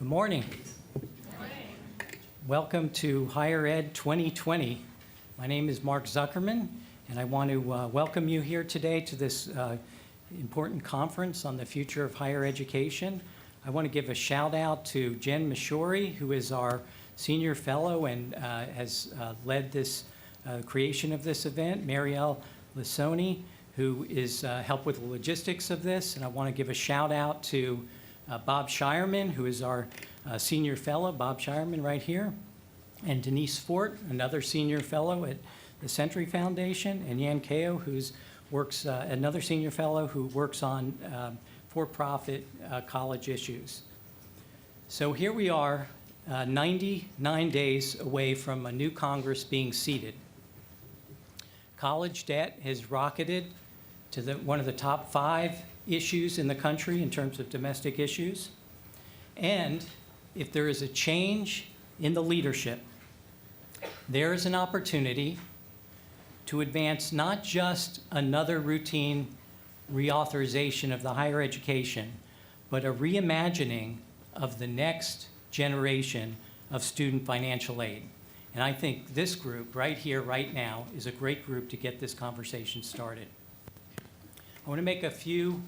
Good morning. Welcome to Higher Ed 2020. My name is Mark Zuckerman, and I want to welcome you here today to this important conference on the future of higher education. I want to give a shout out to Jen Mashori, who is our senior fellow and has led this creation of this event, Marielle Lissoni, who is helped with the logistics of this, and I want to give a shout out to Bob Shireman, who is our senior fellow, Bob Shireman right here, and Denise Fort, another senior fellow at the Century Foundation, and Yan Kao, who's works another senior fellow who works on for-profit college issues. So here we are, 99 days away from a new Congress being seated. College debt has rocketed to one of the top 5 issues in the country in terms of domestic issues. And if there is a change in the leadership, there is an opportunity to advance not just another routine reauthorization of the higher education, but a reimagining of the next generation of student financial aid. And I think this group right here, right now, is a great group to get this conversation started. I want to make a few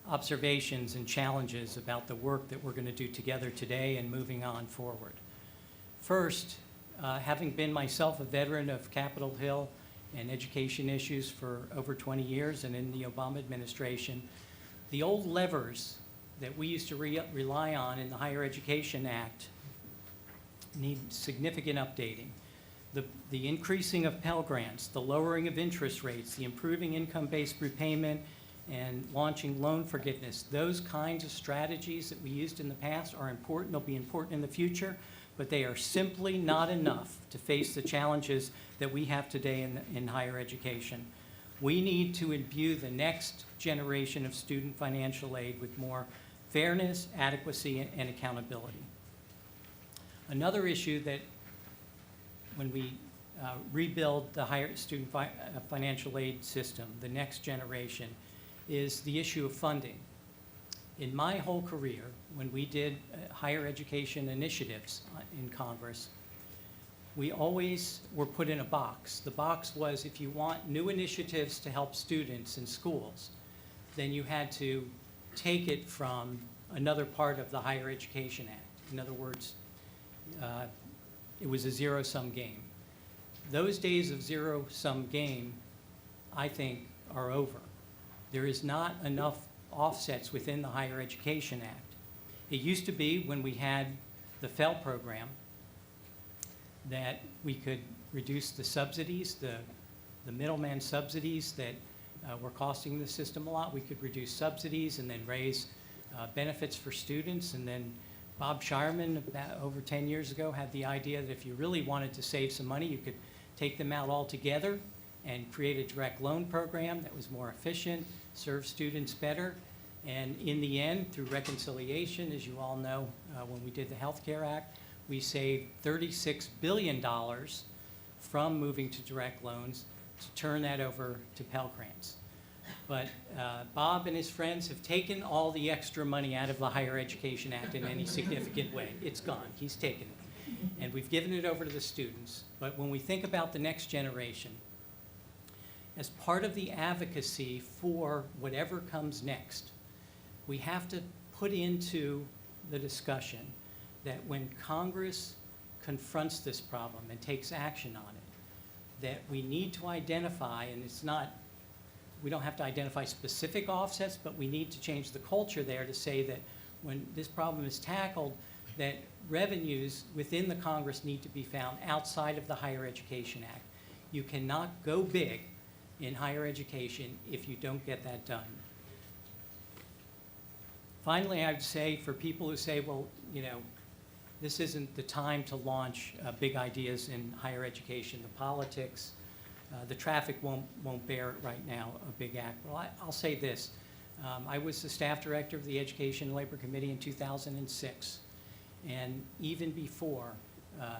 observations and challenges about the work that we're going to do together today and moving on forward. First, having been myself a veteran of Capitol Hill and education issues for over 20 years and in the Obama administration, the old levers that we used to rely on in the Higher Education Act need significant updating. The increasing of Pell Grants, the lowering of interest rates, the improving income-based repayment, and launching loan forgiveness, those kinds of strategies that we used in the past are important. They'll be important in the future, but they are simply not enough to face the challenges that we have today in higher education. We need to imbue the next generation of student financial aid with more fairness, adequacy, and accountability. Another issue that when we rebuild the higher student financial aid system, the next generation, is the issue of funding. In my whole career, when we did higher education initiatives in Congress, we always were put in a box. The box was, if you want new initiatives to help students in schools, then you had to take it from another part of the Higher Education Act. In other words, it was a zero-sum game. Those days of zero-sum game, I think, are over. There is not enough offsets within the Higher Education Act. It used to be, when we had the Pell program, that we could reduce the subsidies, the middleman subsidies that were costing the system a lot. We could reduce subsidies and then raise benefits for students. And then Bob Shireman, about over 10 years ago, had the idea that if you really wanted to save some money, you could take them out altogether and create a direct loan program that was more efficient, serve students better. And in the end, through reconciliation, as you all know, when we did the Health Care Act, we saved $36 billion from moving to direct loans to turn that over to Pell Grants. But Bob and his friends have taken all the extra money out of the Higher Education Act in any significant way. It's gone. He's taken it. And we've given it over to the students. But when we think about the next generation, as part of the advocacy for whatever comes next, we have to put into the discussion that when Congress confronts this problem and takes action on it, that we need to identify, and it's not, we don't have to identify specific offsets, but we need to change the culture there to say that when this problem is tackled, that revenues within the Congress need to be found outside of the Higher Education Act. You cannot go big in higher education if you don't get that done. Finally, I'd say for people who say, well, you know, this isn't the time to launch big ideas in higher education, the politics, the traffic won't bear it right now, a big act. Well, I'll say this. I was the staff director of the Education and Labor Committee in 2006. And even before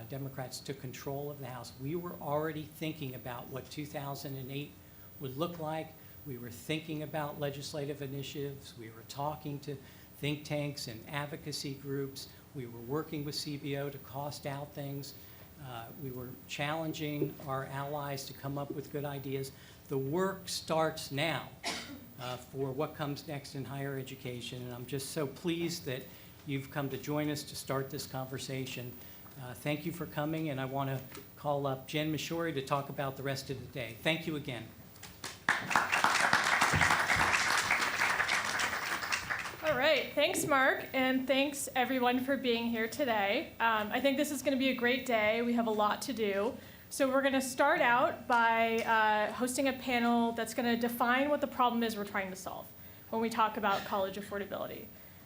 Democrats took control of the House, we were already thinking about what 2008 would look like. We were thinking about legislative initiatives. We were talking to think tanks and advocacy groups. We were working with CBO to cost out things. We were challenging our allies to come up with good ideas. The work starts now for what comes next in higher education, and I'm just so pleased that you've come to join us to start this conversation. Thank you for coming, and I want to call up Jen Mashori to talk about the rest of the day. Thank you again. All right, thanks, Mark, and thanks everyone for being here today. I think this is going to be a great day. We have a lot to do. So we're going to start out by hosting a panel that's going to define what the problem is we're trying to solve when we talk about college affordability.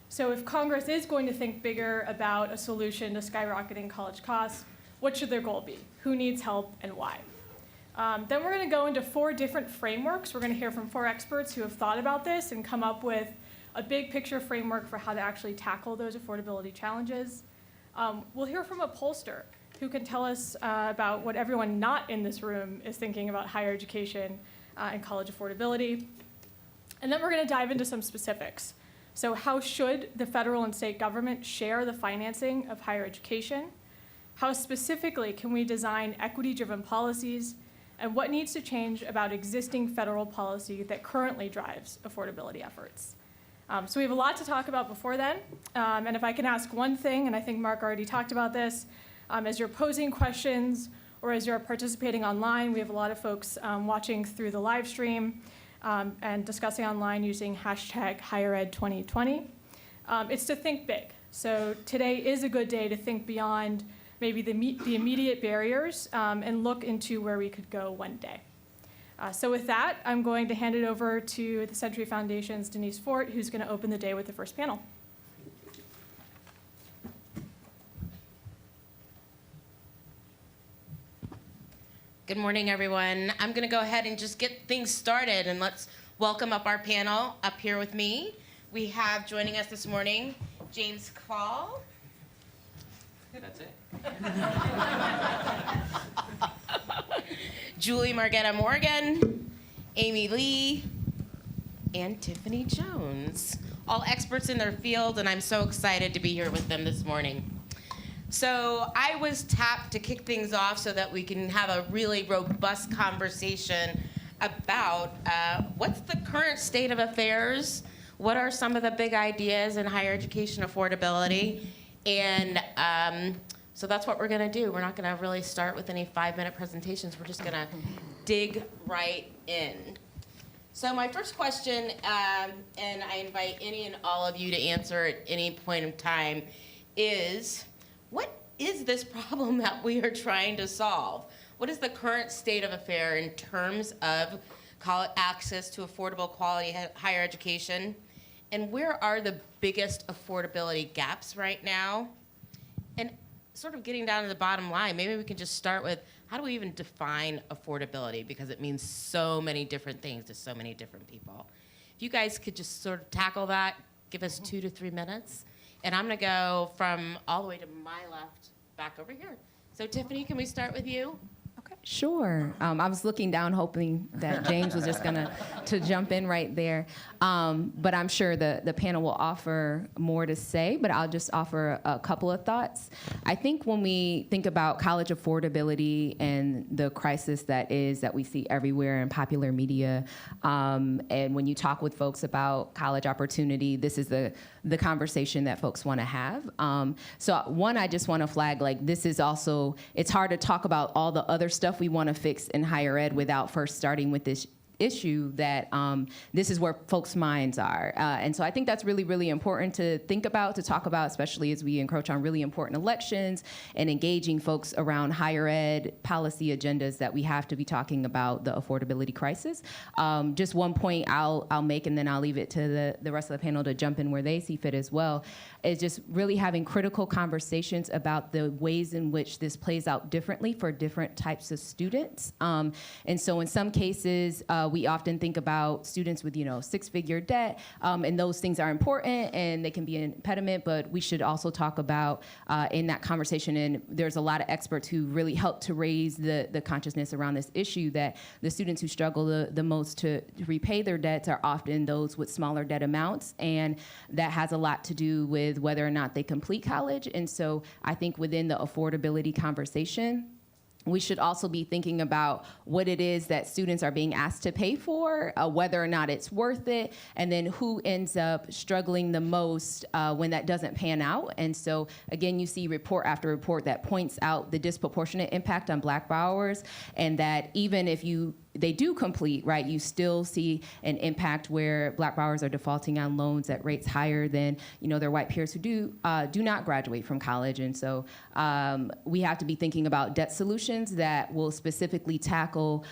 So if Congress is going to think bigger about a solution to skyrocketing college costs, what should their goal be? Who needs help and why? Then we're going to go into 4 different frameworks. We're going to hear from 4 experts who have thought about this and come up with a big picture framework for how to actually tackle those affordability challenges. We'll hear from a pollster who can tell us about what everyone not in this room is thinking about higher education and college affordability. And then we're going to dive into some specifics. So how should the federal and state government share the financing of higher education? How specifically can we design equity-driven policies? And what needs to change about existing federal policy that currently drives affordability efforts? So we have a lot to talk about before then. And if I can ask one thing, and I think Mark already talked about this, as you're posing questions or as you're participating online, we have a lot of folks watching through the live stream and discussing online using hashtag HigherEd2020. It's to think big. So today is a good day to think beyond maybe the immediate barriers and look into where we could go one day. So with that, I'm going to hand it over to the Century Foundation's Denise Fort, who's going to open the day with the first panel. Good morning, everyone. I'm going to go ahead and just get things started, and let's welcome up our panel up here with me. We have joining us this morning James Call. That's it. Julie Margetta Morgan, Amy Lee, and Tiffany Jones. All experts in their field, and I'm so excited to be here with them this morning. So I was tapped to kick things off so that we can have a really robust conversation about what's the current state of affairs, what are some of the big ideas in higher education affordability, and so that's what we're going to do. We're not going to really start with any 5-minute presentations. We're just going to dig right in. So my first question, and I invite any and all of you to answer at any point in time, is what is this problem that we are trying to solve? What is the current state of affair in terms of access to affordable quality higher education? And where are the biggest affordability gaps right now? And sort of getting down to the bottom line, maybe we can just start with how do we even define affordability? Because it means so many different things to so many different people. If you guys could just sort of tackle that, give us 2 to 3 minutes. And I'm going to go from all the way to my left back over here. So Tiffany, can we start with you? Okay, sure. I was looking down hoping that James was just going to jump in right there. But I'm sure the panel will offer more to say, but I'll just offer a couple of thoughts. I think when we think about college affordability and the crisis that we see everywhere in popular media, and when you talk with folks about college opportunity, this is the conversation that folks want to have. So one, I just want to flag, like, this is also, it's hard to talk about all the other stuff we want to fix in higher ed without first starting with this issue that this is where folks' minds are. And so I think that's really, really important to think about, to talk about, especially as we encroach on really important elections and engaging folks around higher ed policy agendas that we have to be talking about the affordability crisis. Just one point I'll make, and then I'll leave it to the rest of the panel to jump in where they see fit as well, is just really having critical conversations about the ways in which this plays out differently for different types of students. And so in some cases, We often think about students with, six-figure debt, and those things are important and they can be an impediment, but we should also talk about in that conversation, and there's a lot of experts who really help to raise the consciousness around this issue, that the students who struggle the most to repay their debts are often those with smaller debt amounts, and that has a lot to do with whether or not they complete college. And so I think within the affordability conversation, we should also be thinking about what it is that students are being asked to pay for, whether or not it's worth it, and then who ends up struggling the most when that doesn't pan out. And so, again, you see report after report that points out the disproportionate impact on Black borrowers, and that even if they do complete, right, you still see an impact where Black borrowers are defaulting on loans at rates higher than, their white peers who do not graduate from college. And so we have to be thinking about debt solutions that will specifically tackle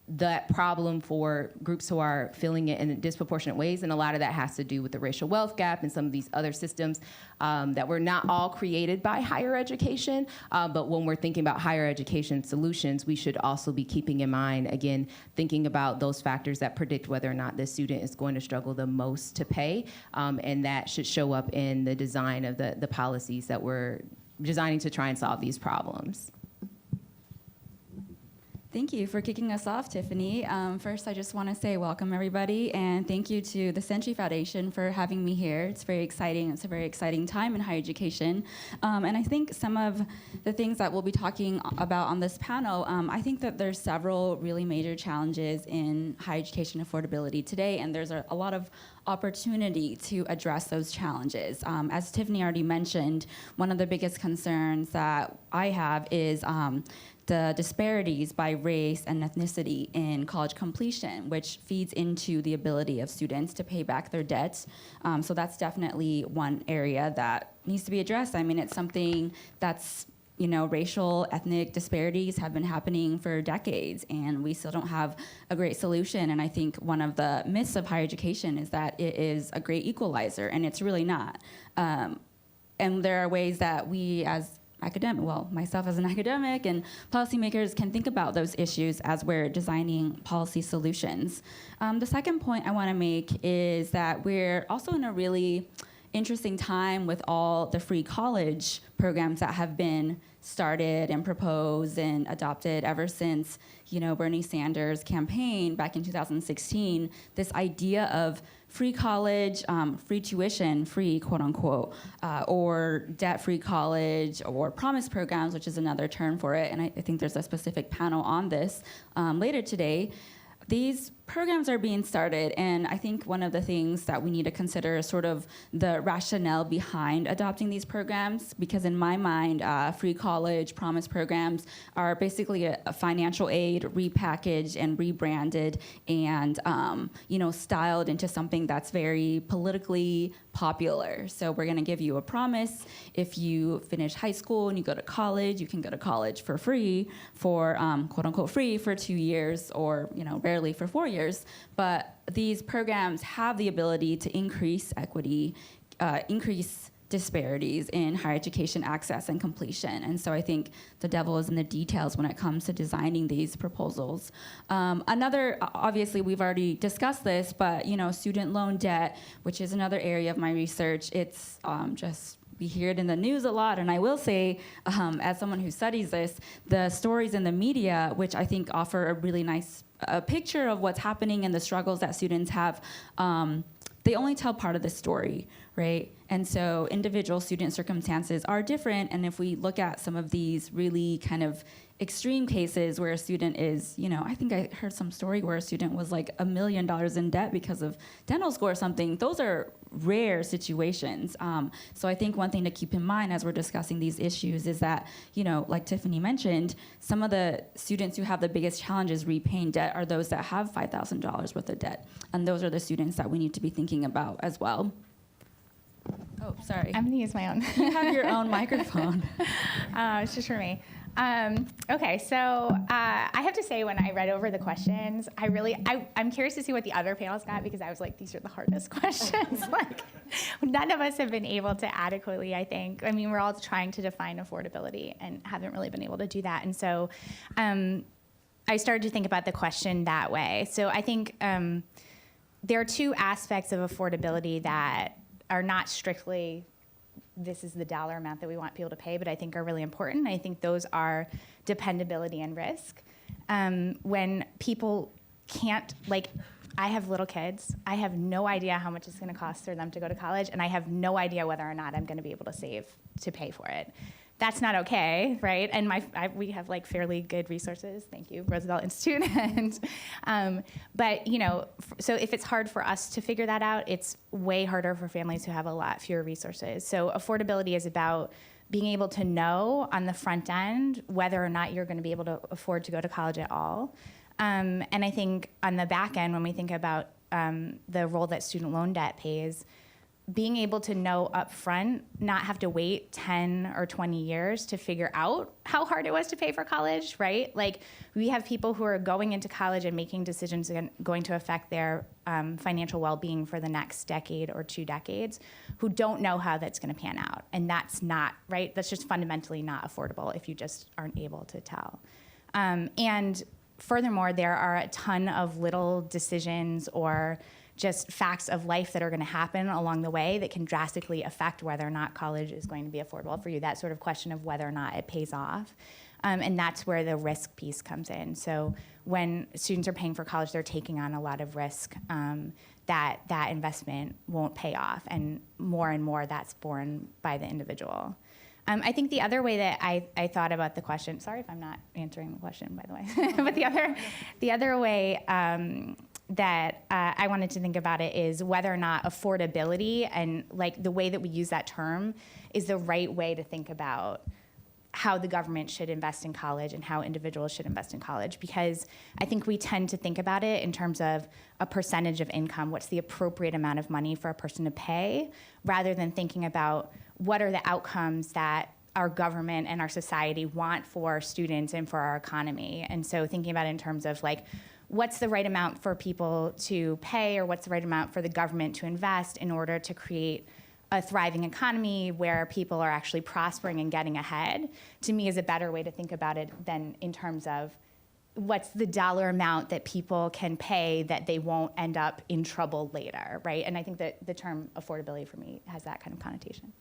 that problem for groups who are feeling it in disproportionate ways. And a lot of that has to do with the racial wealth gap and some of these other systems that were not all created by higher education. But when we're thinking about higher education solutions, we should also be keeping in mind, again, thinking about those factors that predict whether or not the student is going to struggle the most to pay. And that should show up in the design of the policies that we're designing to try and solve these problems. Thank you for kicking us off, Tiffany. First, I just want to say welcome, everybody, and thank you to the Century Foundation for having me here. It's very exciting. It's a very exciting time in higher education. And I think some of the things that we'll be talking about on this panel, I think that there's several really major challenges in higher education affordability today, and there's a lot of opportunity to address those challenges. As Tiffany already mentioned, one of the biggest concerns that I have is the disparities by race and ethnicity in college completion, which feeds into the ability of students to pay back their debts. So that's definitely one area that needs to be addressed. I mean, it's something that's, racial, ethnic disparities have been happening for decades, and we still don't have a great solution. And I think one of the myths of higher education is that it is a great equalizer, and it's really not. And there are ways that we as myself as an academic and policymakers can think about those issues as we're designing policy solutions. The second point I want to make is that we're also in a really interesting time with all the free college programs that have been started and proposed and adopted ever since, Bernie Sanders' campaign back in 2016. This idea of free college, free tuition, free quote unquote, or debt-free college, or promise programs, which is another term for it. And I think there's a specific panel on this later today. These programs are being started, and I think one of the things that we need to consider is sort of the rationale behind adopting these programs, because in my mind, free college promise programs are basically a financial aid repackaged and rebranded and styled into something that's very politically popular. So we're going to give you a promise. If you finish high school and you go to college, you can go to college for free, for quote unquote free for 2 years, or rarely for 4 years. But these programs have the ability to increase equity, increase disparities in higher education access and completion. And so I think the devil is in the details when it comes to designing these proposals. Another, obviously we've already discussed this, but student loan debt, which is another area of my research, it's we hear it in the news a lot, and I will say, as someone who studies this, the stories in the media, which I think offer a really nice picture of what's happening and the struggles that students have, they only tell part of the story, right? And so individual student circumstances are different, and if we look at some of these really kind of extreme cases where a student is, I think I heard some story where a student was like $1 million in debt because of dental school or something. Those are rare situations. So I think one thing to keep in mind as we're discussing these issues is that, like Tiffany mentioned, some of the students who have the biggest challenges repaying debt are those that have $5,000 worth of debt. And those are the students that we need to be thinking about as well. Oh, sorry. I'm gonna use my own. You have your own microphone. It's just for me. Okay, so I have to say, when I read over the questions, I'm curious to see what the other panels got, because I was like, these are the hardest questions. Like, none of us have been able to adequately, I think. I mean, we're all trying to define affordability and haven't really been able to do that. And so I started to think about the question that way. So I think there are two aspects of affordability that are not strictly, this is the dollar amount that we want people to pay, but I think are really important. I think those are dependability and risk. When people can't, like, I have little kids. I have no idea how much it's going to cost for them to go to college, and I have no idea whether or not I'm going to be able to save to pay for it. That's not okay, right? And we have like fairly good resources. Thank you, Roosevelt Institute. But so if it's hard for us to figure that out, it's way harder for families who have a lot fewer resources. So affordability is about being able to know on the front end whether or not you're going to be able to afford to go to college at all. And I think on the back end, when we think about the role that student loan debt plays, being able to know up front, not have to wait 10 or 20 years to figure out how hard it was to pay for college, right? Like, we have people who are going into college and making decisions going to affect their financial well-being for the next decade or 2 decades who don't know how that's going to pan out. And that's not, right? That's just fundamentally not affordable if you just aren't able to tell. And furthermore, there are a ton of little decisions or just facts of life that are going to happen along the way that can drastically affect whether or not college is going to be affordable for you. That sort of question of whether or not it pays off. And that's where the risk piece comes in. So when students are paying for college, they're taking on a lot of risk that investment won't pay off. And more that's borne by the individual. I think the other way that I thought about the question, sorry if I'm not answering the question, by the way, but the other way that I wanted to think about it is whether or not affordability and like the way that we use that term is the right way to think about how the government should invest in college and how individuals should invest in college. Because I think we tend to think about it in terms of a percentage of income, what's the appropriate amount of money for a person to pay, rather than thinking about what are the outcomes that our government and our society want for students and for our economy. And so thinking about it in terms of like, what's the right amount for people to pay, or what's the right amount for the government to invest in order to create a thriving economy where people are actually prospering and getting ahead, to me is a better way to think about it than in terms of what's the dollar amount that people can pay that they won't end up in trouble later, right? And I think that the term affordability for me has that kind of connotation.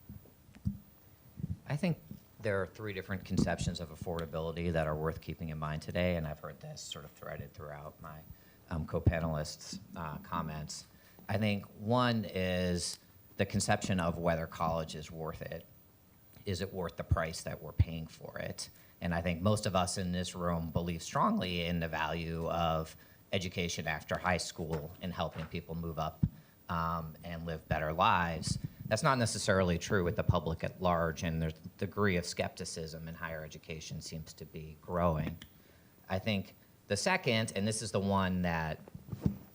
I think there are 3 different conceptions of affordability that are worth keeping in mind today, and I've heard this sort of threaded throughout my co-panelists' comments. I think one is the conception of whether college is worth it. Is it worth the price that we're paying for it? And I think most of us in this room believe strongly in the value of education after high school and helping people move up and live better lives. That's not necessarily true with the public at large, and there's a degree of skepticism in higher education seems to be growing. I think the second, and this is the one that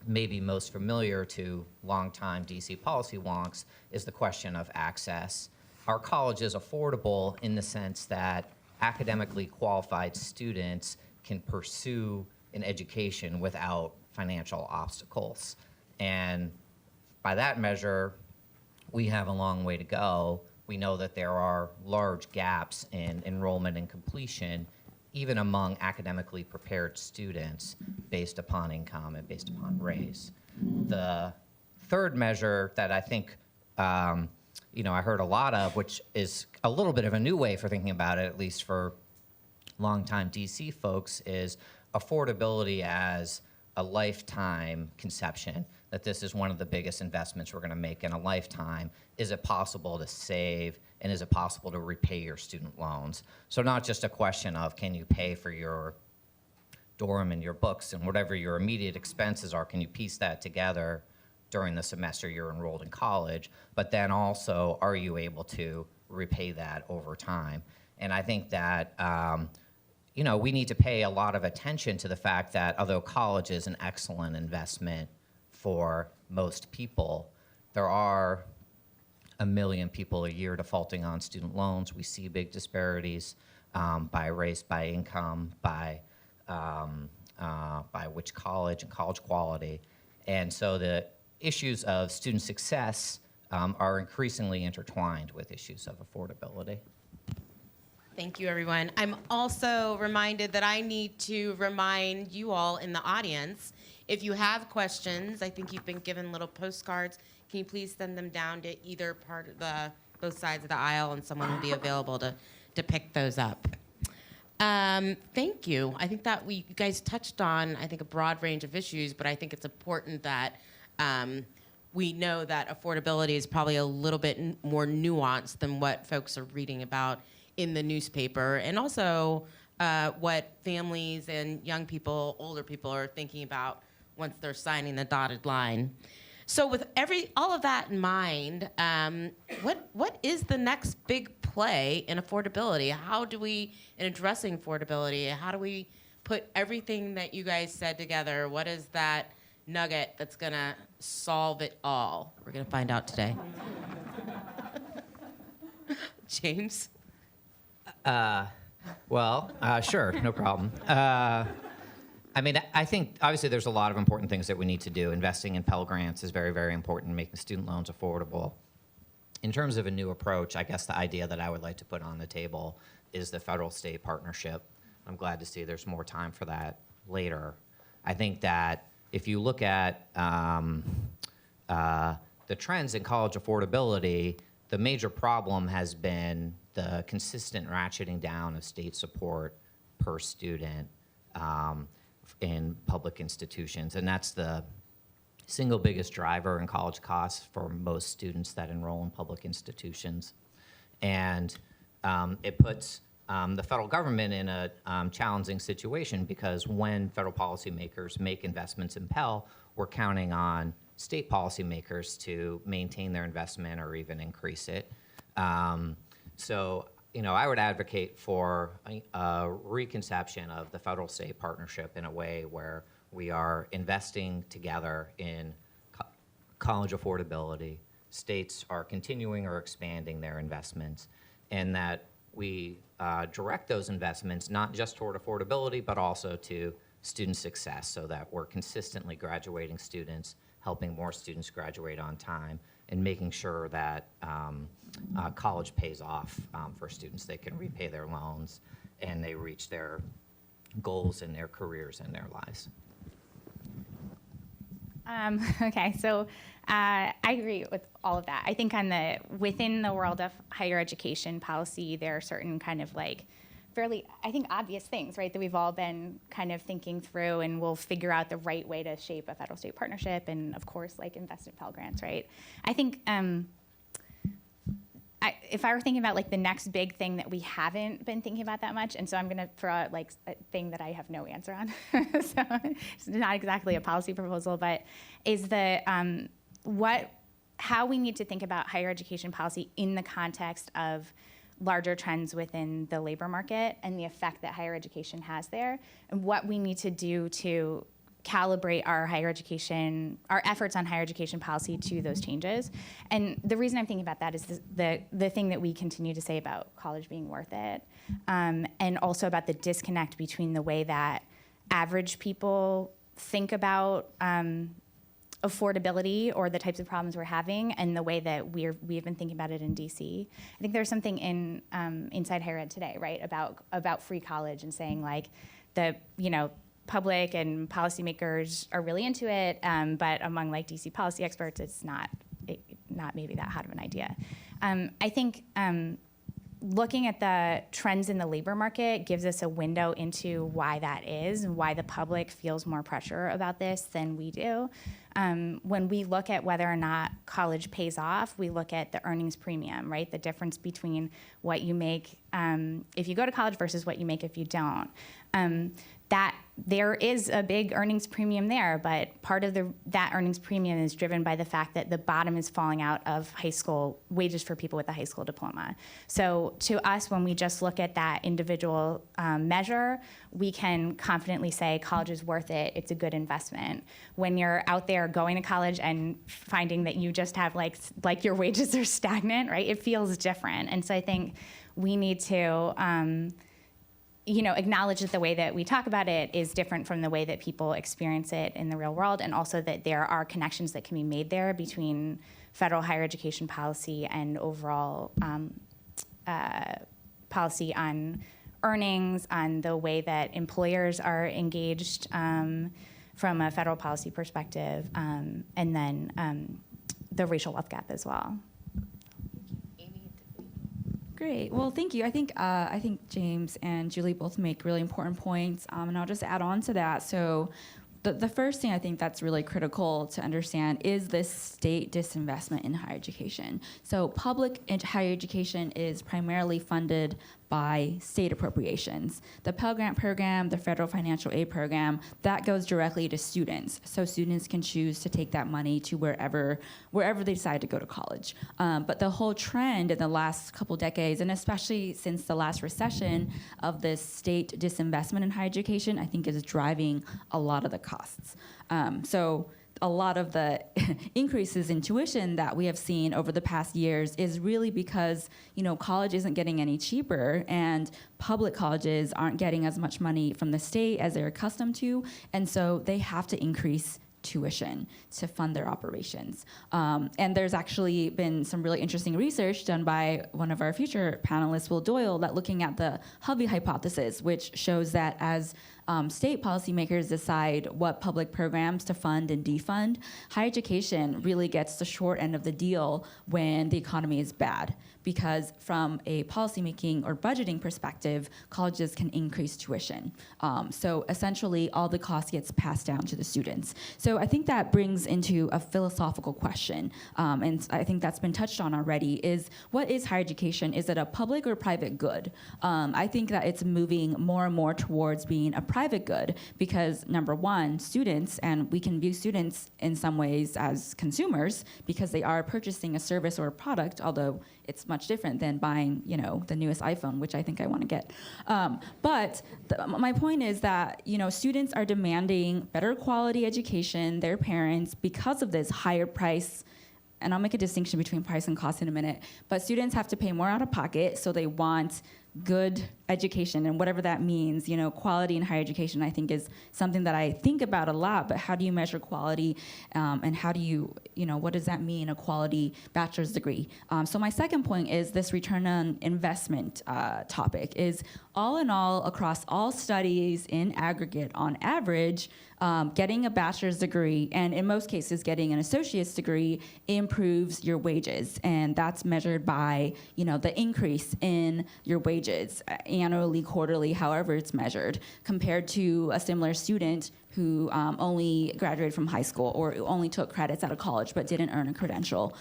may be most familiar to longtime DC policy wonks, is the question of access. Are colleges affordable in the sense that academically qualified students can pursue an education without financial obstacles? And by that measure, we have a long way to go. We know that there are large gaps in enrollment and completion, even among academically prepared students, based upon income and based upon race. The third measure that I think I heard a lot of, which is a little bit of a new way for thinking about it, at least for longtime DC folks, is affordability as a lifetime conception, that this is one of the biggest investments we're going to make in a lifetime. Is it possible to save, and is it possible to repay your student loans? So not just a question of can you pay for your dorm and your books and whatever your immediate expenses are, can you piece that together during the semester you're enrolled in college, but then also are you able to repay that over time? And I think that we need to pay a lot of attention to the fact that although college is an excellent investment for most people, there are 1 million people a year defaulting on student loans. We see big disparities by race, by income, by which college and college quality. And so the issues of student success are increasingly intertwined with issues of affordability. Thank you, everyone. I'm also reminded that I need to remind you all in the audience, if you have questions, I think you've been given little postcards. Can you please send them down to either part of both sides of the aisle, and someone will be available to pick those up. Thank you. I think that you guys touched on, I think, a broad range of issues, but I think it's important that we know that affordability is probably a little bit more nuanced than what folks are reading about in the newspaper, and also what families and young people, older people are thinking about once they're signing the dotted line. So with all of that in mind, what is the next big play in affordability? How do we, in addressing affordability, how do we put everything that you guys said together? What is that nugget that's gonna solve it all? We're gonna find out today. James? Sure, no problem. I think obviously there's a lot of important things that we need to do. Investing in Pell Grants is very, very important, making student loans affordable. In terms of a new approach, I guess the idea that I would like to put on the table is the federal-state partnership. I'm glad to see there's more time for that later. I think that if you look at the trends in college affordability, the major problem has been the consistent ratcheting down of state support per student in public institutions. And that's the single biggest driver in college costs for most students that enroll in public institutions. And it puts the federal government in a challenging situation, because when federal policymakers make investments in Pell, we're counting on state policymakers to maintain their investment or even increase it. So, I would advocate for a reconception of the federal-state partnership in a way where we are investing together in college affordability. States are continuing or expanding their investments, and that we direct those investments not just toward affordability, but also to student success, so that we're consistently graduating students, helping more students graduate on time, and making sure that college pays off for students. They can repay their loans and they reach their goals in their careers and their lives. Okay, so I agree with all of that. I think within the world of higher education policy, there are certain kind of fairly, I think, obvious things, right, that we've all been kind of thinking through, and we'll figure out the right way to shape a federal-state partnership, and of course, invest in Pell Grants, right? I think if I were thinking about the next big thing that we haven't been thinking about that much, and so I'm going to throw out a thing that I have no answer on, so it's not exactly a policy proposal, but is how we need to think about higher education policy in the context of larger trends within the labor market and the effect that higher education has there, and what we need to do to calibrate our efforts on higher education policy to those changes. And the reason I'm thinking about that is the thing that we continue to say about college being worth it, and also about the disconnect between the way that average people think about affordability or the types of problems we're having, and the way that we've been thinking about it in DC. I think there's something in Inside Higher Ed today, right, about free college, and saying the public and policymakers are really into it, but among DC policy experts, it's not maybe that hot of an idea. I think looking at the trends in the labor market gives us a window into why that is, and why the public feels more pressure about this than we do. When we look at whether or not college pays off, we look at the earnings premium, right? The difference between what you make if you go to college versus what you make if you don't. That there is a big earnings premium there, but part of that earnings premium is driven by the fact that the bottom is falling out of high school wages for people with a high school diploma. So to us, when we just look at that individual measure, we can confidently say college is worth it, it's a good investment. When you're out there going to college and finding that you just have your wages are stagnant, right? It feels different. And so I think we need to acknowledge that the way that we talk about it is different from the way that people experience it in the real world, and also that there are connections that can be made there between federal higher education policy and overall policy on earnings, on the way that employers are engaged from a federal policy perspective, and then the racial wealth gap as well. Great. Well, thank you. I think James and Julie both make really important points, and I'll just add on to that. So, the first thing I think that's really critical to understand is this state disinvestment in higher education. So, public higher education is primarily funded by state appropriations. The Pell Grant program, the federal financial aid program, that goes directly to students. So students can choose to take that money to wherever they decide to go to college. But the whole trend in the last couple decades, and especially since the last recession, of this state disinvestment in higher education, I think is driving a lot of the costs. So a lot of the increases in tuition that we have seen over the past years is really because, college isn't getting any cheaper, and public colleges aren't getting as much money from the state as they're accustomed to, and so they have to increase tuition to fund their operations. And there's actually been some really interesting research done by one of our future panelists, Will Doyle, that looking at the Hovey hypothesis, which shows that as state policymakers decide what public programs to fund and defund, higher education really gets the short end of the deal when the economy is bad. Because from a policymaking or budgeting perspective, colleges can increase tuition. So essentially, all the cost gets passed down to the students. So I think that brings into a philosophical question, and I think that's been touched on already, is what is higher education? Is it a public or private good? I think that it's moving more and more towards being a private good because, number one, students, and we can view students in some ways as consumers because they are purchasing a service or a product, although it's much different than buying, the newest iPhone, which I think I want to get. But my point is that, students are demanding better quality education, their parents, because of this higher price. And I'll make a distinction between price and cost in a minute. But students have to pay more out of pocket, so they want good education, and whatever that means, quality in higher education, I think, is something that I think about a lot. But how do you measure quality, and how do you, what does that mean, a quality bachelor's degree? So my second point is this return on investment topic is, all in all, across all studies in aggregate, on average, getting a bachelor's degree, and in most cases getting an associate's degree, improves your wages. And that's measured by, the increase in your wages annually, quarterly, however it's measured, compared to a similar student who only graduated from high school or only took credits out of college but didn't earn a credential.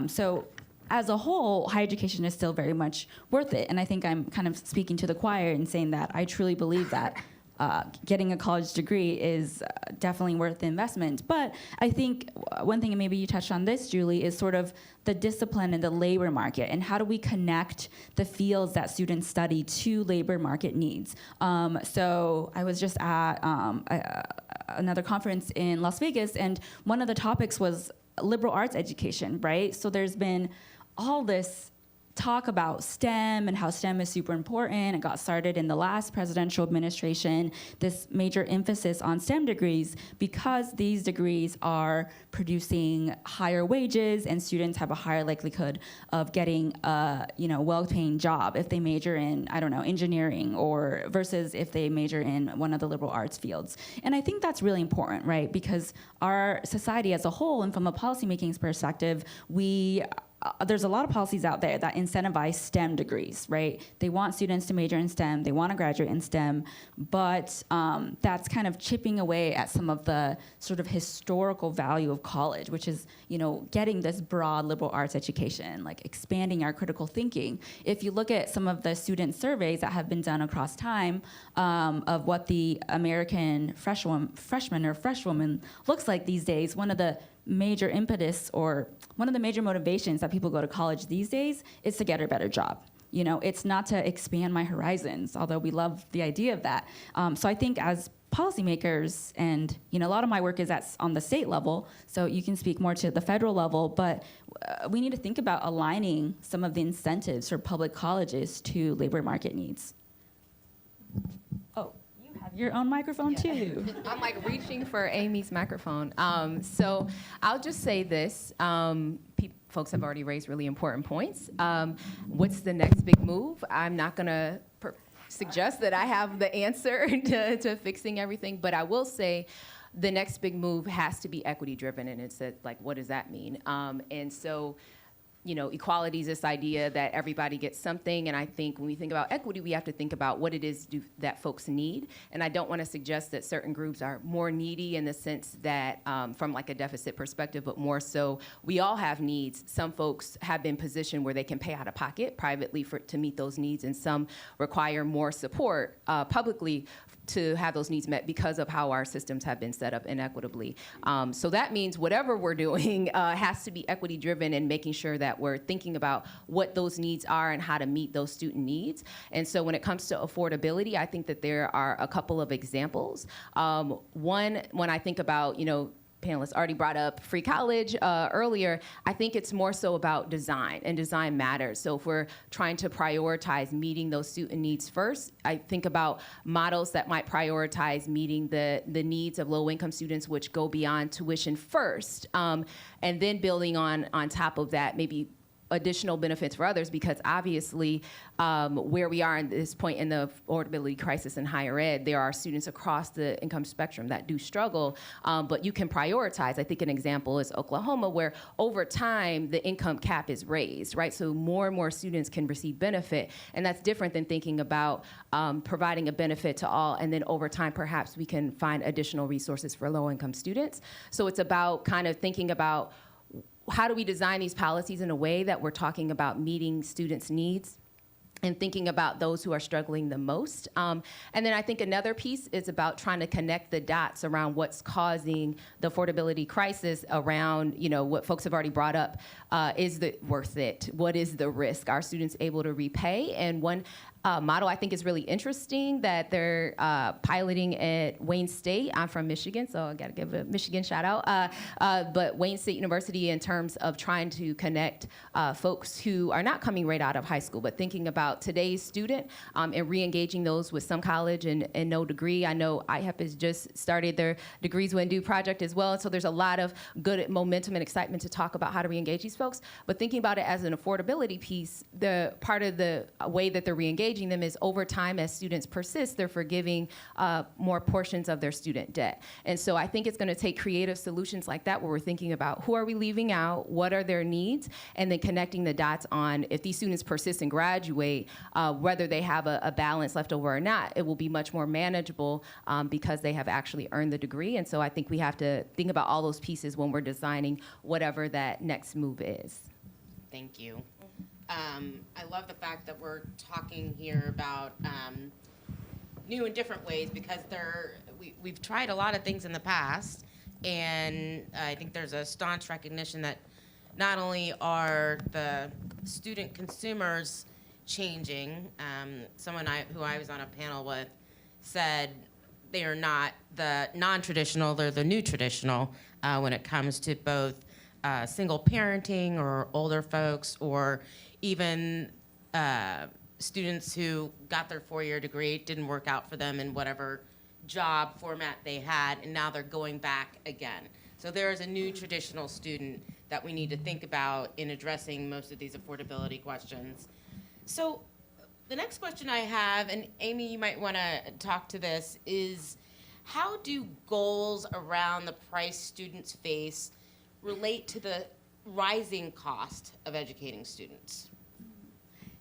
So as a whole, higher education is still very much worth it. And I think I'm kind of speaking to the choir and saying that I truly believe that getting a college degree is definitely worth the investment. But I think one thing, and maybe you touched on this, Julie, is sort of the discipline in the labor market, and how do we connect the fields that students study to labor market needs. So I was just at another conference in Las Vegas, and one of the topics was liberal arts education, right? So there's been all this talk about STEM and how STEM is super important. It got started in the last presidential administration, this major emphasis on STEM degrees, because these degrees are producing higher wages and students have a higher likelihood of getting a well-paying job if they major in, engineering, or versus if they major in one of the liberal arts fields. And I think that's really important, right? Because our society as a whole, and from a policymaking perspective, there's a lot of policies out there that incentivize STEM degrees, right? They want students to major in STEM, they want to graduate in STEM, but that's kind of chipping away at some of the sort of historical value of college, which is, getting this broad liberal arts education, like expanding our critical thinking. If you look at some of the student surveys that have been done across time of what the American freshman or freshwoman looks like these days, one of the major impetus or one of the major motivations that people go to college these days is to get a better job. It's not to expand my horizons, although we love the idea of that. So I think as policymakers, and a lot of my work is on the state level, so you can speak more to the federal level, but we need to think about aligning some of the incentives for public colleges to labor market needs. Oh, you have your own microphone too. I'm like reaching for Amy's microphone. So I'll just say this. folks have already raised really important points. What's the next big move? I'm not going to suggest that I have the answer to fixing everything, but I will say the next big move has to be equity driven, and it's like, what does that mean? And so, you know, equality is this idea that everybody gets something, and I think when we think about equity, we have to think about what it is that folks need. And I don't want to suggest that certain groups are more needy in the sense that from like a deficit perspective, but more so we all have needs. Some folks have been positioned where they can pay out of pocket privately to meet those needs, and some require more support publicly to have those needs met because of how our systems have been set up inequitably. So that means whatever we're doing has to be equity driven and making sure that we're thinking about what those needs are and how to meet those student needs. And so when it comes to affordability, I think that there are a couple of examples. One, when I think about, you know, panelists already brought up free college earlier, I think it's more so about design, and design matters. So if we're trying to prioritize meeting those student needs first, I think about models that might prioritize meeting the needs of low-income students, which go beyond tuition first, and then building on top of that, maybe additional benefits for others, because obviously where we are at this point in the affordability crisis in higher ed, there are students across the income spectrum that do struggle, but you can prioritize. I think an example is Oklahoma, where over time the income cap is raised, right? So more and more students can receive benefit, and that's different than thinking about providing a benefit to all, and then over time perhaps we can find additional resources for low-income students. So it's about kind of thinking about how do we design these policies in a way that we're talking about meeting students' needs and thinking about those who are struggling the most. And then I think another piece is about trying to connect the dots around what's causing the affordability crisis around, you know, what folks have already brought up. Is it worth it? What is the risk? Are students able to repay? And one model I think is really interesting that they're piloting at Wayne State. I'm from Michigan, so I gotta give a Michigan shout out. But Wayne State University, in terms of trying to connect folks who are not coming right out of high school, but thinking about today's student and re-engaging those with some college and no degree. I know IHEP has just started their Degrees When Due project as well, and so there's a lot of good momentum and excitement to talk about how to re-engage these folks. But thinking about it as an affordability piece, the part of the way that they're re-engaging them is over time, as students persist, they're forgiving more portions of their student debt. And so I think it's going to take creative solutions like that, where we're thinking about who are we leaving out, what are their needs, and then connecting the dots on if these students persist and graduate, whether they have a balance left over or not, it will be much more manageable because they have actually earned the degree. And so I think we have to think about all those pieces when we're designing whatever that next move is. Thank you. I love the fact that we're talking here about new and different ways, because we've tried a lot of things in the past, and I think there's a staunch recognition that not only are the student consumers changing, someone who I was on a panel with said they are not the non-traditional, they're the new traditional when it comes to both single parenting or older folks, or even students who got their four-year degree, didn't work out for them in whatever job format they had, and now they're going back again. So there is a new traditional student that we need to think about in addressing most of these affordability questions. So the next question I have, and Amy, you might want to talk to this, is how do goals around the price students face relate to the rising cost of educating students?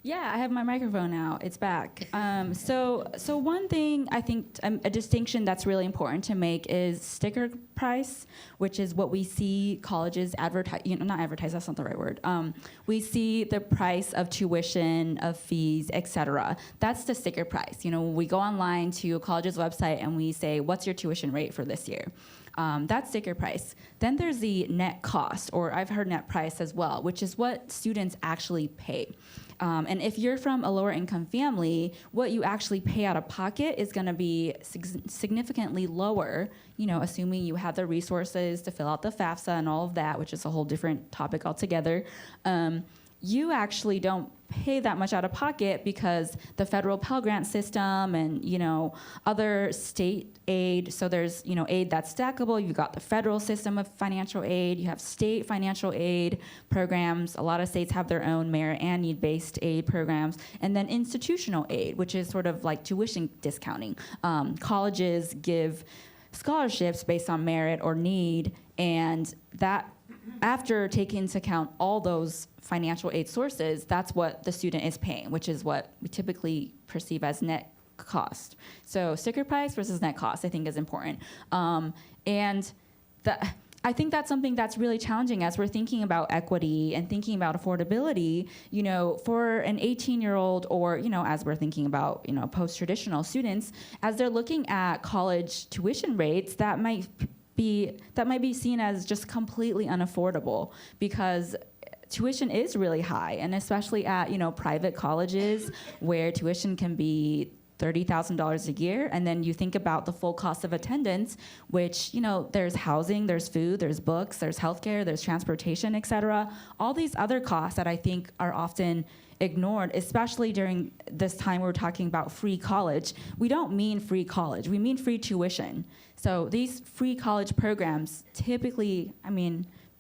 Yeah, I have my microphone now. It's back. So one thing I think a distinction that's really important to make is sticker price, which is what we see colleges advertise. Not advertise. That's not the right word. We see the price of tuition, of fees, etc. That's the sticker price. We go online to a college's website and we say, "What's your tuition rate for this year?" That's sticker price. Then there's the net cost, or I've heard net price as well, which is what students actually pay. And if you're from a lower income family, what you actually pay out of pocket is going to be significantly lower, assuming you have the resources to fill out the FAFSA and all of that, which is a whole different topic altogether. You actually don't pay that much out of pocket because the federal Pell Grant system and, other state aid. So there's, aid that's stackable. You've got the federal system of financial aid. You have state financial aid programs. A lot of states have their own merit and need-based aid programs. And then institutional aid, which is sort of like tuition discounting. Colleges give scholarships based on merit or need, and that, after taking into account all those financial aid sources, that's what the student is paying, which is what we typically perceive as net cost. So sticker price versus net cost, I think, is important. And I think that's something that's really challenging as we're thinking about equity and thinking about affordability, for an 18-year-old or, as we're thinking about, post-traditional students, as they're looking at college tuition rates, that might be seen as just completely unaffordable because tuition is really high, and especially at private colleges where tuition can be $30,000 a year, and then you think about the full cost of attendance, which there's housing, there's food, there's books, there's healthcare, there's transportation, et cetera. All these other costs that I think are often ignored, especially during this time we're talking about free college. We don't mean free college, we mean free tuition. So these free college programs typically,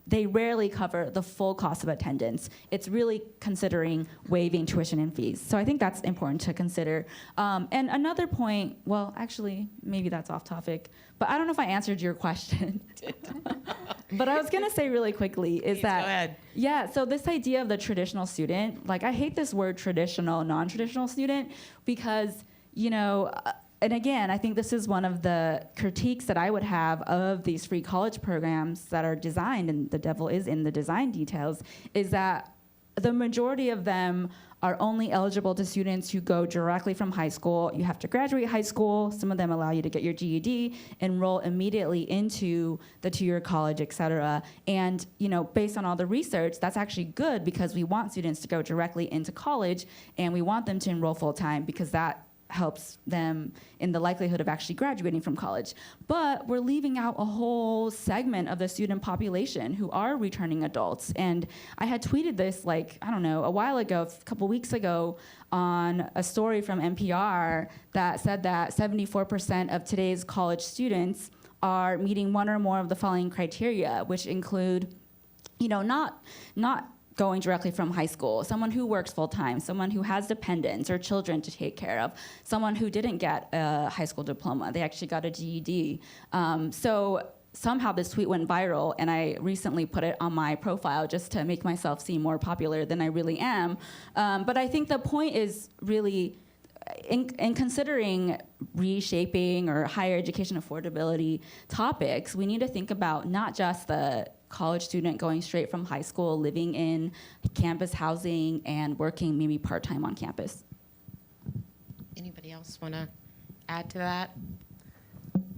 they rarely cover the full cost of attendance. It's really considering waiving tuition and fees. So I think that's important to consider. And another point, well, actually, maybe that's off topic, but I don't know if I answered your question. But I was gonna say really quickly is that, go ahead. Yeah, so this idea of the traditional student, I hate this word traditional, non-traditional student, because, and again, I think this is one of the critiques that I would have of these free college programs that are designed, and the devil is in the design details, is that the majority of them are only eligible to students who go directly from high school. You have to graduate high school. Some of them allow you to get your GED, enroll immediately into the two-year college, et cetera. And based on all the research, that's actually good because we want students to go directly into college, and we want them to enroll full-time because that helps them in the likelihood of actually graduating from college. But we're leaving out a whole segment of the student population who are returning adults. And I had tweeted this a while ago, a couple weeks ago, on a story from NPR that said that 74% of today's college students are meeting one or more of the following criteria, which include, not going directly from high school, someone who works full-time, someone who has dependents or children to take care of, someone who didn't get a high school diploma, they actually got a GED. So somehow this tweet went viral, and I recently put it on my profile just to make myself seem more popular than I really am. But I think the point is really, in considering reshaping or higher education affordability topics, we need to think about not just the college student going straight from high school, living in campus housing, and working maybe part-time on campus. Anybody else want to add to that?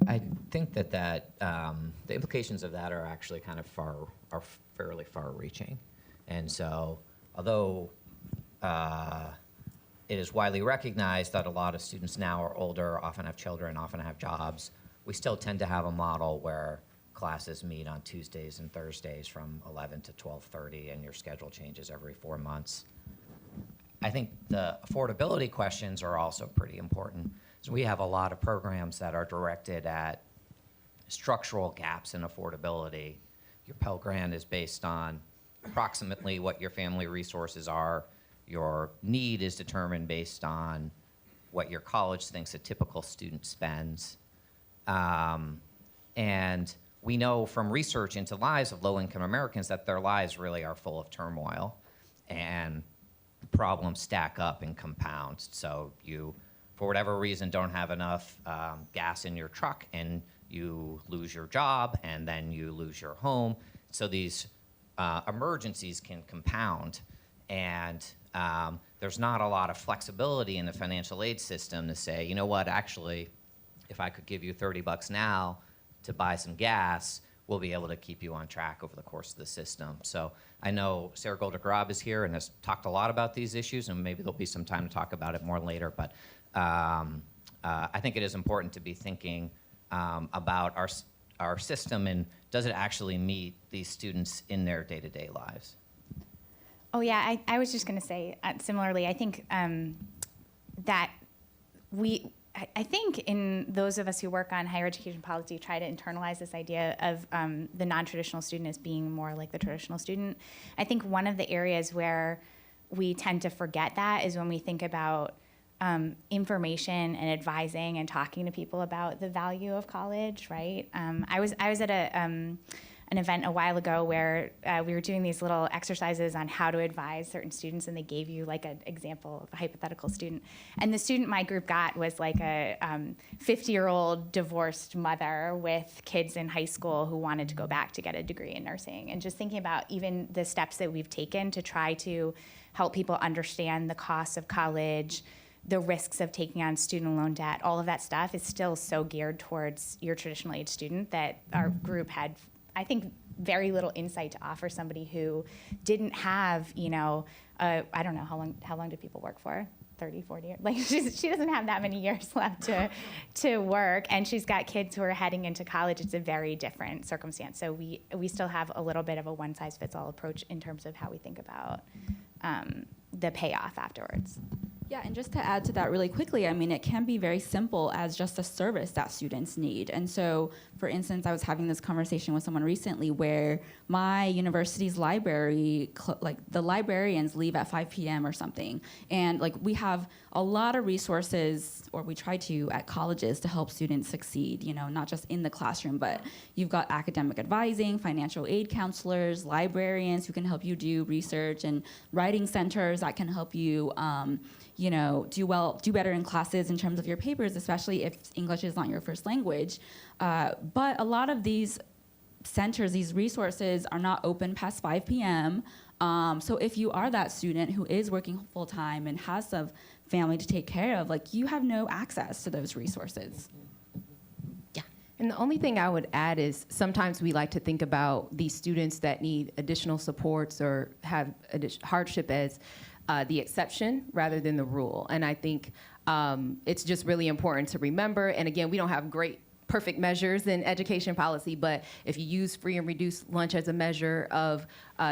I think that the implications of that are actually are fairly far-reaching, and so although it is widely recognized that a lot of students now are older, often have children, often have jobs, we still tend to have a model where classes meet on Tuesdays and Thursdays from 11 to 12:30, and your schedule changes every 4 months. I think the affordability questions are also pretty important. So we have a lot of programs that are directed at structural gaps in affordability. Your Pell Grant is based on approximately what your family resources are. Your need is determined based on what your college thinks a typical student spends. And we know from research into lives of low-income Americans that their lives really are full of turmoil, and problems stack up and compound. So you, for whatever reason, don't have enough gas in your truck, and you lose your job, and then you lose your home. So these emergencies can compound, and there's not a lot of flexibility in the financial aid system to say, you know what, actually, if I could give you $30 now to buy some gas, we'll be able to keep you on track over the course of the system. So I know Sarah Golder-Grab is here and has talked a lot about these issues, and maybe there'll be some time to talk about it more later, but I think it is important to be thinking about our system, and does it actually meet these students in their day-to-day lives? Oh yeah, I was just going to say similarly. I think that I think in those of us who work on higher education policy try to internalize this idea of the non-traditional student as being more like the traditional student. I think one of the areas where we tend to forget that is when we think about information and advising and talking to people about the value of college, right? I was at an event a while ago where we were doing these little exercises on how to advise certain students, and they gave you like an example of a hypothetical student. And the student my group got was like a 50-year-old divorced mother with kids in high school who wanted to go back to get a degree in nursing. And just thinking about even the steps that we've taken to try to help people understand the costs of college, the risks of taking on student loan debt, all of that stuff is still so geared towards your traditional age student that our group had, I think, very little insight to offer somebody who didn't have, I don't know, how long do people work for? 30, 40 years? Like she doesn't have that many years left to work, and she's got kids who are heading into college. It's a very different circumstance. So we still have a little bit of a one-size-fits-all approach in terms of how we think about the payoff afterwards. Yeah, and just to add to that really quickly, I mean, it can be very simple as just a service that students need. And so, for instance, I was having this conversation with someone recently where my university's library, the librarians leave at 5 p.m. or something. And we have a lot of resources, or we try to, at colleges to help students succeed, not just in the classroom, but you've got academic advising, financial aid counselors, librarians who can help you do research, and writing centers that can help you do better in classes in terms of your papers, especially if English is not your first language. But a lot of these centers, these resources are not open past 5 p.m. So if you are that student who is working full time and has a family to take care of, you have no access to those resources. Yeah. And the only thing I would add is sometimes we like to think about these students that need additional supports or have hardship as the exception rather than the rule. And I think it's just really important to remember, and again, we don't have perfect measures in education policy, but if you use free and reduced lunch as a measure of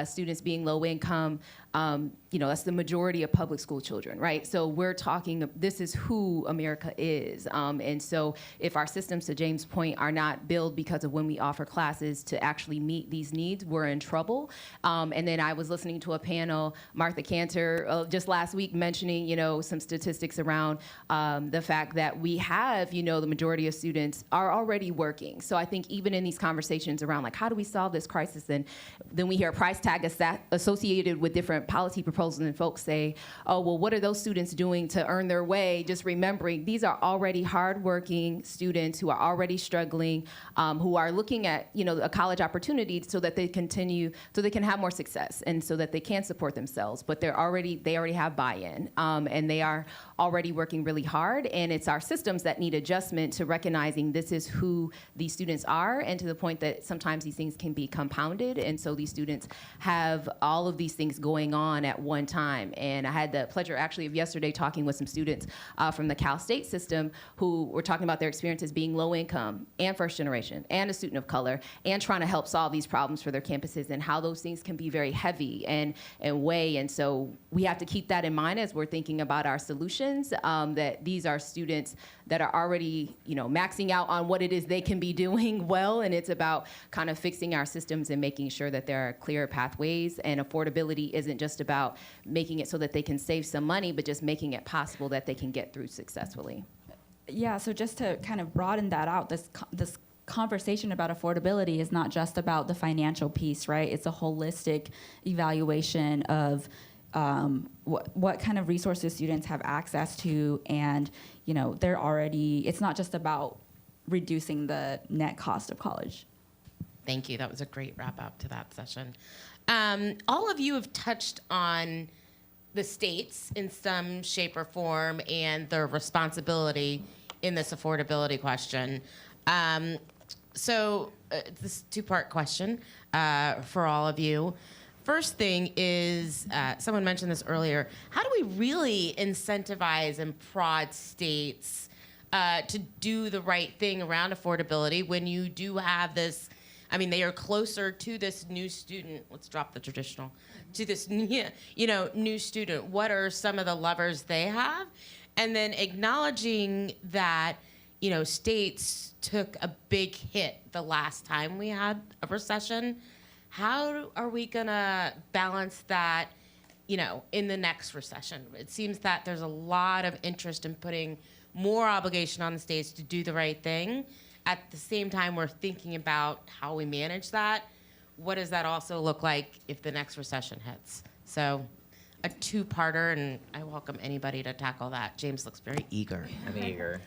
students being low income, that's the majority of public school children, right? So we're talking, this is who America is. And so if our systems, to James' point, are not built because of when we offer classes to actually meet these needs, we're in trouble. And then I was listening to a panel, Martha Cantor, just last week mentioning, some statistics around the fact that we have, the majority of students are already working. So I think even in these conversations around how do we solve this crisis, and then we hear a price tag associated with different policy proposals, and folks say, oh, well, what are those students doing to earn their way? Just remembering these are already hardworking students who are already struggling, who are looking at, a college opportunity so that they can have more success and so that they can support themselves. But they already have buy-in, and they are already working really hard. And it's our systems that need adjustment to recognizing this is who these students are, and to the point that sometimes these things can be compounded. And so these students have all of these things going on at one time. And I had the pleasure actually of yesterday talking with some students from the Cal State system who were talking about their experiences being low income and first generation and a student of color, and trying to help solve these problems for their campuses, and how those things can be very heavy and weigh. And so we have to keep that in mind as we're thinking about our solutions, that these are students that are already, maxing out on what it is they can be doing well. And it's about kind of fixing our systems and making sure that there are clear pathways. And affordability isn't just about making it so that they can save some money, but just making it possible that they can get through successfully. Yeah, so just to kind of broaden that out, this conversation about affordability is not just about the financial piece, right? It's a holistic evaluation of what kind of resources students have access to, and it's not just about reducing the net cost of college. Thank you. That was a great wrap up to that session. All of you have touched on the states in some shape or form and their responsibility in this affordability question. So this two-part question for all of you. First thing is, someone mentioned this earlier, how do we really incentivize and prod states to do the right thing around affordability when you do have this I mean, they are closer to this new student. Let's drop the traditional. To this, new student. What are some of the levers they have? And then acknowledging that, states took a big hit the last time we had a recession. How are we gonna balance that, in the next recession? It seems that there's a lot of interest in putting more obligation on the states to do the right thing. At the same time, we're thinking about how we manage that. What does that also look like if the next recession hits? So a two-parter, and I welcome anybody to tackle that. James looks very eager. I'm eager.